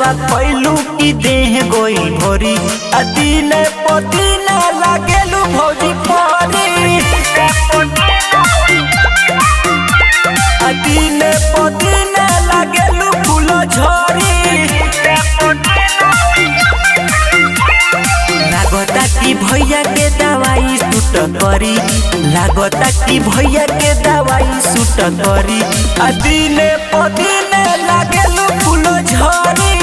का कैलू की देह गोई भोरी अदीने पदीने लागेलू भौजी परी अदीने पदीने लागेलू फूल झड़ी लागता कि भैया के दवाई सूट करी लागता कि भैया के दवाई सूट करी अदीने पदीने लागेलू फूल झड़ी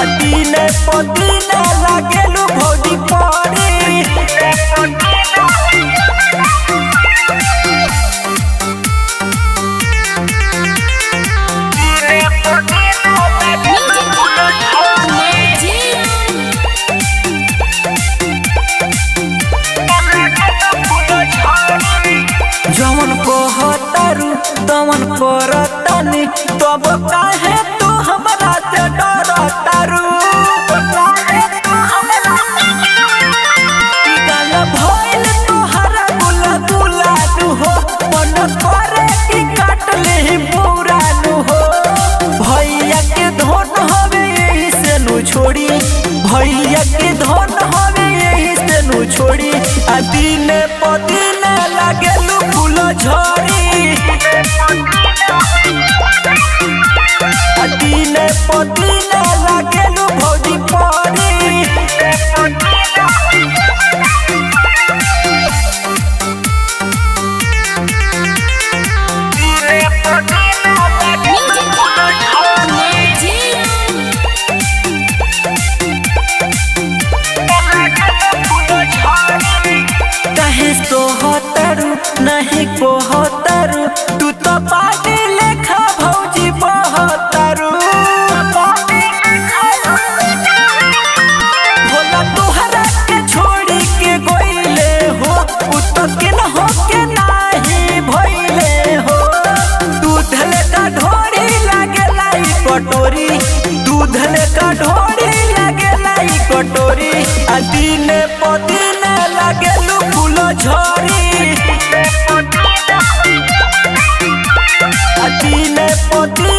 अदीने पदीने लागेलू भौजी परी जवन कहतारू तवन करतानी तब काहे तू हमरा से डरतारू गाल भइल तोहरा गुला गुला तू हो मन करे कि काट ले पूरा तू हो भैया के धन हवे यही से नु छोड़ी भैया के धन हवे यही से नु छोड़ी अदीने पदीने लागेलू फूल झड़ी अदीने पदीने लागेलू भौजी परी कहे सोहतरू नहीं कोहतरू तू तो पानी लेखा भौजी बहतरू भोला तोहरा के छोड़ी के गोइले हो तो किन हो के नाही भइले हो दूध लेका ढोरी लागेला ई कटोरी दूध लेका ढोरी लागेला ई कटोरी अदीने पदीने लागेलू फूल झड़ी अदीने पदीने